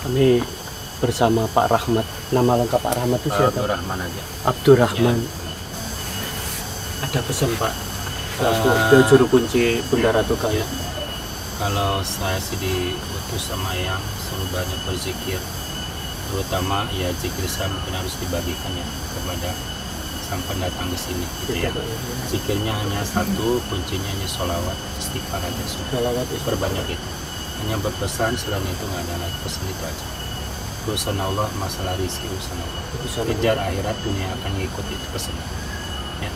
Kami bersama Pak Rahmat. Nama lengkap Pak Rahmat itu siapa? Abdurrahman aja. Abdurrahman. Ya. Ada pesan Pak selaku juru kunci Bunda Ratu Galuh. Ya. Kalau saya sih diutus sama yang suruh banyak berzikir, terutama ya zikir saya mungkin harus dibagikan ya kepada sang pendatang ke sini gitu ya. Zikirnya hanya satu, kuncinya hanya sholawat, istighfar aja. Sholawat perbanyak itu. Hanya berpesan, selain itu nggak ada lagi, pesan itu aja. Urusan Allah, masalah rizki urusan Allah. Kejar akhirat, dunia akan ngikut, itu pesan. Ya.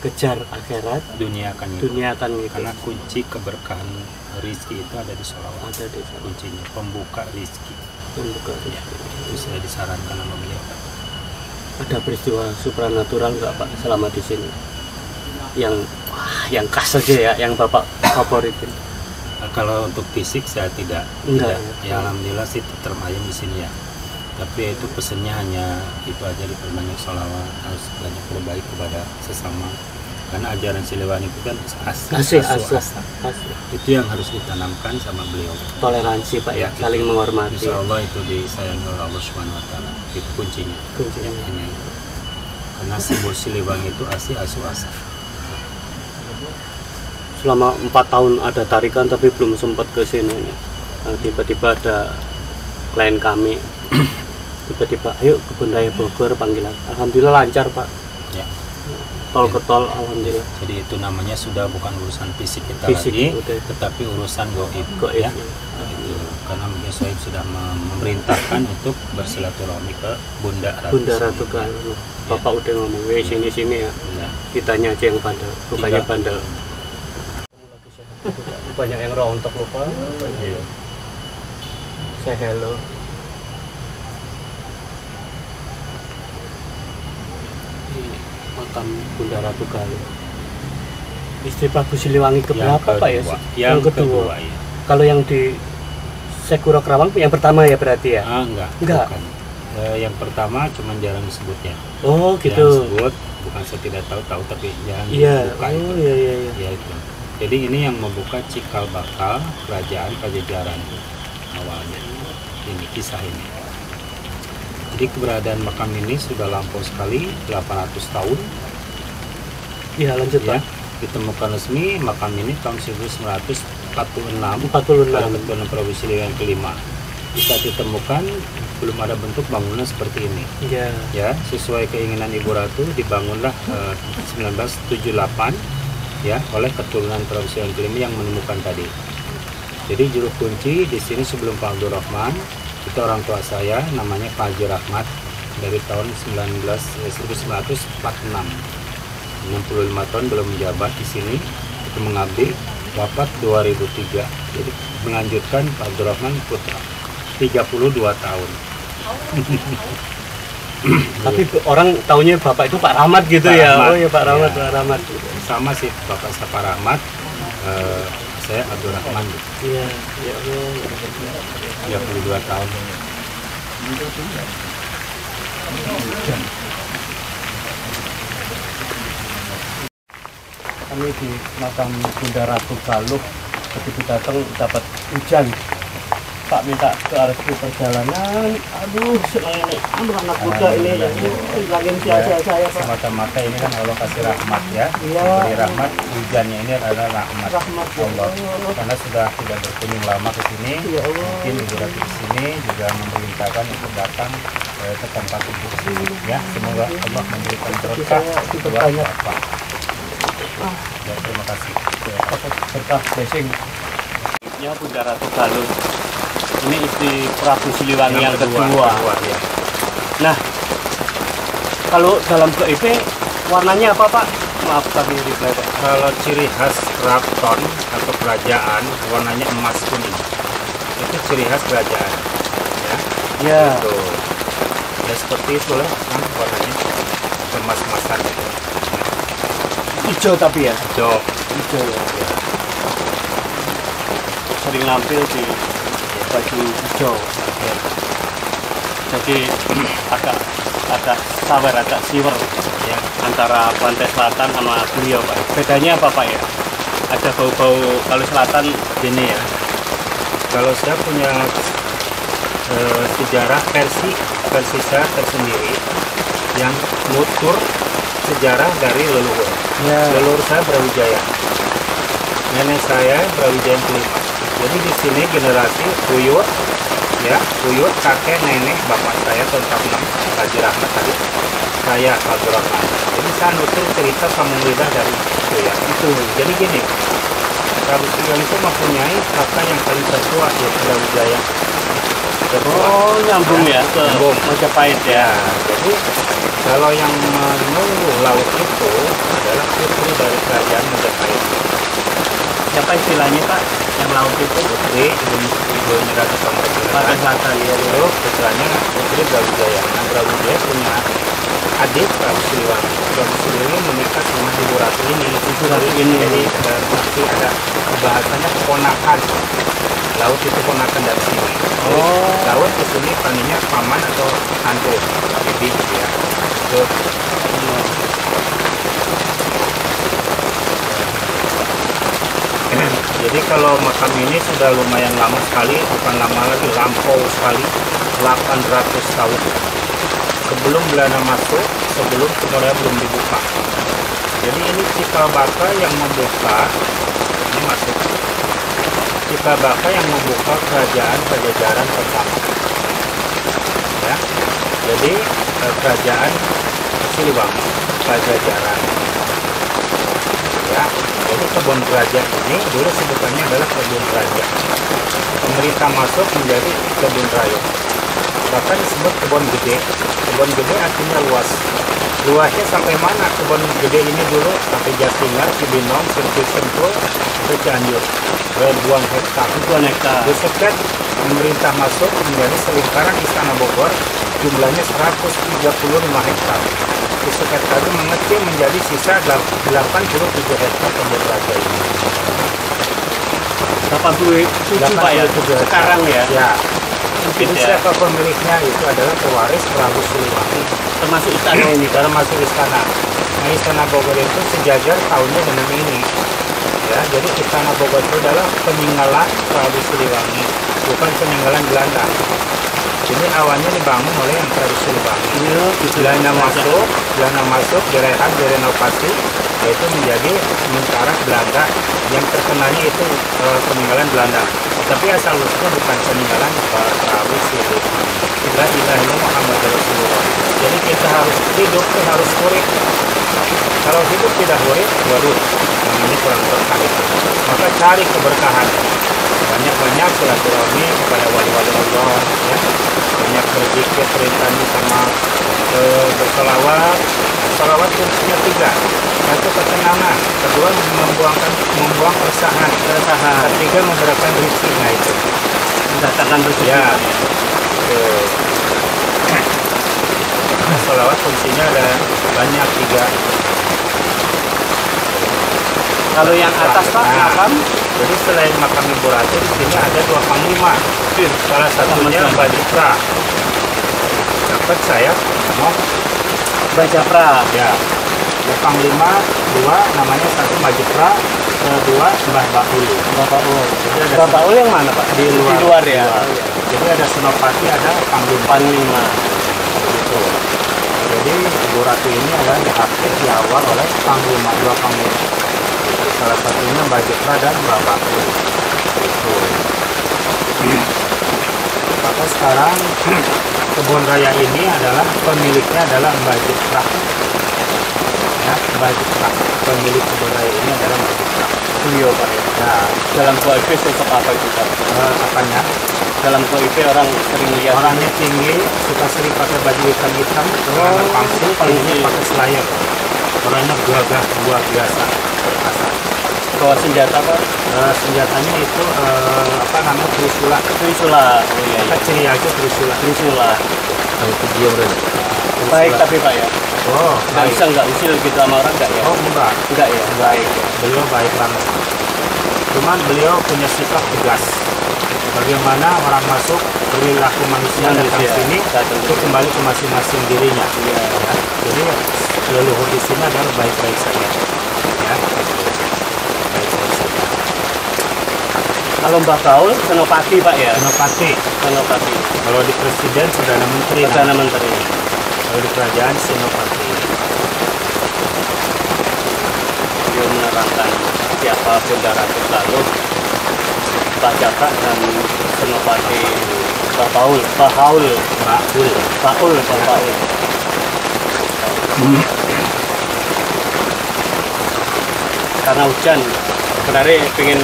Kejar akhirat, dunia akan ngikut. Dunia akan ngikut. Karena kunci keberkahan rizki itu ada di sholawat. Ada di kuncinya, pembuka rizki. Pembuka rizki. Ya. Itu saya disarankan sama beliau. Ada peristiwa supranatural nggak Pak selama di sini? Yang khas saja ya, yang Bapak favoritin. Nah, kalau untuk fisik saya tidak. Ya alhamdulillah sih termayam di sini ya. Tapi itu pesannya hanya itu aja, diperbanyak sholawat, harus banyak berbaik kepada sesama. Karena ajaran Siliwangi itu kan asli. Itu yang harus ditanamkan sama beliau. Toleransi Pak ya, saling menghormati. Insya Allah itu disayangi oleh Allah Subhanahu Wa Taala. Itu kuncinya. Hanya itu. Karena simbol Siliwangi itu asli asa. Selama 4 tahun ada tarikan tapi belum sempat ke sini. Nah, tiba-tiba ada klien kami. Tiba-tiba ayo ke Bunda Bogor panggilan. Alhamdulillah lancar Pak. Ya. Tol ke tol alhamdulillah. Jadi itu namanya sudah bukan urusan fisik kita lagi, tetapi urusan goib ya. Itu karena Mbak Sohib sudah memerintahkan untuk bersilaturahmi ke Bunda Ratu Galuh. Bapak udah ngomong, sini ya. Kitanya aja yang bandel, bukannya bandel. Banyak yang rontok lupa. Say hello. Makam Bunda Ratu Galuh. Istri Prabu Siliwangi keberapa Pak ya? Yang kedua. Ya. Kalau yang di Sekuro Kerawang yang pertama ya berarti ya? Enggak. Yang pertama cuma jarang disebutnya. Oh gitu. Yang disebut bukan saya tidak tahu tapi jarang dibuka itu. Ya itu. Jadi ini yang membuka cikal bakal kerajaan Pajajaran awalnya. Ini kisah ini. Jadi keberadaan makam ini sudah lampau sekali, 800 tahun. Iya lanjut ya. Ditemukan resmi makam ini tahun 1946. 46. Ketuhanan Prabu Siliwangi kelima. Bisa ditemukan belum ada bentuk bangunan seperti ini. Ya, sesuai keinginan Ibu Ratu dibangunlah 1978 ya oleh keturunan Prabu Siliwangi kelima yang menemukan tadi. Jadi juru kunci di sini sebelum Pak Abdurrahman itu orang tua saya namanya Pak Haji Rahmat dari tahun 1946. 65 tahun belum menjabat di sini, itu mengabdi, wafat 2003. Jadi melanjutkan Pak Abdurrahman putra 32 tahun. Tapi orang taunya Bapak itu Pak Rahmat gitu Pak ya. Rahmat. Oh ya Pak Rahmat, Pak Rahmat. Sama sih Bapak saya Pak Rahmat. Saya Abdurrahman. Iya, ya 32 tahun. Kami di makam Bunda Ratu Galuh, begitu datang dapat hujan. Pak minta ke restu perjalanan. Aduh, senang ini. Anak muda ini lagi sia-sia saya Pak. Semata-mata ini kan Allah kasih rahmat ya. Beri rahmat, hujannya ini adalah rahmat Allah. Karena sudah tidak berkunjung lama ke sini. Mungkin Ibu Ratu di sini juga memerintahkan untuk datang ke tempat itu sini ya. Semoga Allah memberikan berkah buat Bapak. Ya, terima kasih. Berkah blessing. Ya Bunda Ratu Galuh. Ini istri Prabu Siliwangi yang kedua. Ya. Nah, kalau dalam GIP warnanya apa Pak? Maaf tapi dipeletek. Kalau ciri khas keraton atau kerajaan warnanya emas kuning. Itu ciri khas kerajaan. Ya. Itu. Ya seperti itulah kan warnanya emas-emasan itu. Hijau tapi ya. Hijau ya. Sering nampil di baju hijau. Jadi agak sawer, agak siwer ya antara pantai selatan sama beliau Pak. Bedanya apa Pak ya? Ada bau-bau kalau selatan Gini ya, kalau saya punya sejarah versi saya tersendiri yang nutur sejarah dari leluhur. Leluhur saya Brawijaya, nenek saya Brawijaya yang kelima. Jadi di sini generasi buyut, ya buyut, kakek, nenek, bapak saya tahun 46, Haji Rahmat tadi, saya Abdul Rahman. Jadi saya nutur cerita kampung lidah dari itu ya. Itu jadi gini. Prabu Siliwangi itu mempunyai kakak yang paling tertua yaitu Brawijaya. Oh, nyambung ya ke Majapahit ya. Jadi kalau yang menunggu laut itu adalah putri dari kerajaan Majapahit. Siapa istilahnya Pak? Yang laut itu Putri ibunya Ratu Samudra Pantai Selatan ya. Itu putranya Putri Brawijaya. Nah, Brawijaya punya adik Prabu Siliwangi. Prabu Siliwangi menikah sama Ibu Ratu ini. Ibu Ratu ini. Jadi masih ada bahasanya keponakan. Laut itu ponakan dari sini. Oh. Laut di sini panggilnya paman atau hantu, bibi gitu ya. Itu. Jadi kalau makam ini sudah lumayan lama sekali, bukan lama lagi, lampau sekali, 800 tahun. Sebelum Belanda masuk, sebelum semuanya belum dibuka. Jadi ini cikal bakal yang membuka, ini masuk. Cikal bakal yang membuka kerajaan Pajajaran pertama. Ya. Jadi kerajaan Siliwangi, Pajajaran. Ya. Jadi kebun raja ini dulu sebutannya adalah kebun raja. Pemerintah masuk menjadi kebun raya. Bahkan disebut kebun gede. Kebun gede artinya luas. Luasnya sampai mana kebun gede ini dulu? Sampai Jatingal, Cibinong, Sirkuit Sentul, sampai Cianjur. Ribuan hektar. Buset, pemerintah masuk menjadi selingkaran Istana Bogor, jumlahnya 135 hektar. Buset tadi mengecil menjadi sisa 87 hektar kebun raja ini. 87 Pak ya? Sekarang ya? Ya. Mungkin Jadi ya. siapa pemiliknya itu adalah pewaris Prabu Siliwangi. Termasuk istana ini. Termasuk istana. Nah, Istana Bogor itu sejajar tahunnya dengan ini. Ya, jadi Istana Bogor itu adalah peninggalan Prabu Siliwangi, bukan peninggalan Belanda. Ini awalnya dibangun oleh yang Prabu Siliwangi. Belanda masuk, direnovasi, yaitu menjadi sementara Belanda. Yang terkenalnya itu peninggalan Belanda. Tapi asal usulnya bukan peninggalan Prabu Siliwangi. La ilaha illallah Muhammadur Rasulullah. Jadi kita harus hidup itu harus urip. Kalau hidup tidak urip, baru ini kurang berkah. Maka cari keberkahan. Banyak-banyak silaturahmi kepada wali-wali Allah, ya. Banyak berzikir, perintahnya sama bersolawat. Solawat fungsinya 3. Satu, ketenangan. Kedua, membuang keresahan. Ketiga, memberikan rezeki. Nah itu. Mendatangkan rezeki. Ya. Solawat fungsinya ada banyak 3. Kalau yang atas Pak, makam? Jadi selain makam Ibu Ratu, di sini ada 2 panglima. Salah satunya Mbak Jipra. Dapat saya mau Mbak Japra. ya. Panglima 2 namanya, satu Mbak Jipra, 2 Mbah Baul. Mbak Baul yang mana Pak? Di luar. Di luar ya. Jadi ada Senopati, ada Panglima. gitu. Jadi Ibu Ratu ini adalah diakhir di awal oleh panglima, 2 panglima. Salah satunya Mbak Jepra dan Mbak Baku. Gitu. Maka sekarang kebun raya ini adalah pemiliknya adalah Mbak Jepra. Ya, Mbak Jepra. Pemilik kebun raya ini adalah Mbak Jepra. Beliau Pak ya. Nah, Dalam KIP sosok apa itu Pak? apanya? Dalam KIP orang sering lihat. Orangnya tinggi, suka sering pakai baju hitam-hitam, celana pangsil, palingnya pakai selayar. Orangnya gagah, luar biasa, perkasa. Bawa senjata Pak? Senjatanya itu apa namanya, trisula. Trisula. Oh iya. Kita ciri aja trisula. Trisula. Itu dia berarti. Baik tapi Pak ya. Oh, Nggak bisa nggak usil gitu sama orang nggak ya? Oh, enggak. Enggak ya. Baik. Beliau baik banget. Cuman beliau punya sikap tegas. bagaimana orang masuk perilaku manusia datang ke sini untuk kembali ke masing-masing dirinya. Ya. Jadi leluhur di sini adalah baik-baik saja. Ya. Baik-baik saja. Kalau Mbah Baul Senopati Pak ya. Senopati. Senopati. Kalau di presiden Perdana Menteri. Perdana Menteri. Kalau di kerajaan Senopati. Dia menerangkan siapa Bunda Ratu Galuh, Pak Jaka dan Senopati Baul. Karena hujan, sebenarnya pengen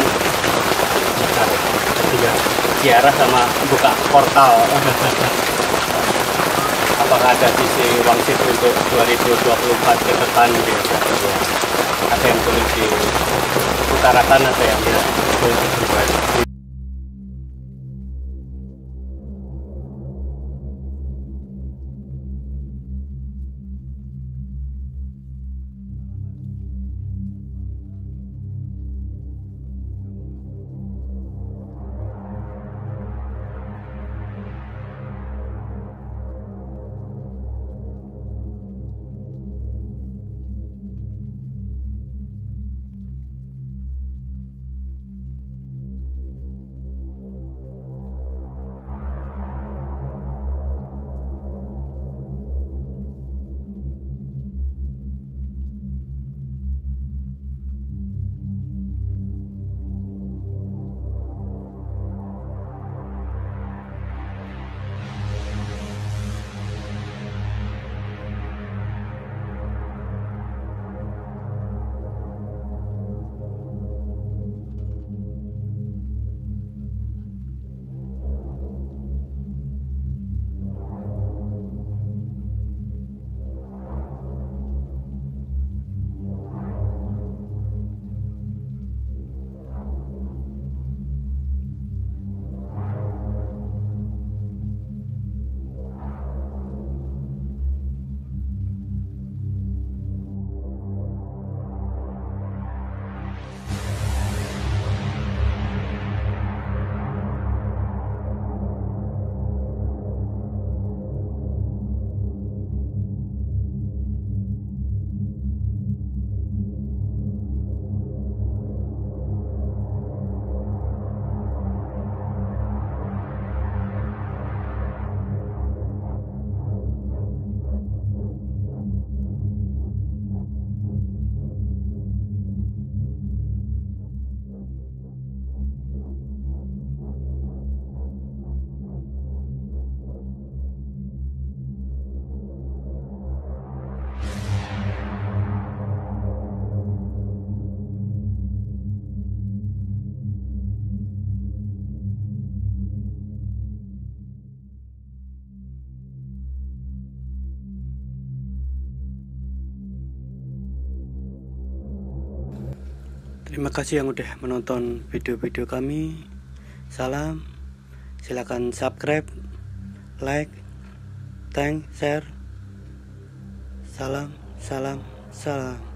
ziarah sama buka portal. Apakah ada visi wangsit untuk 2024 ke depan gitu? Ada yang tulis di utarakan, ada yang tidak. Terima kasih yang udah menonton video-video kami. Salam. Silakan subscribe, like, thank, share. Salam, salam, salam.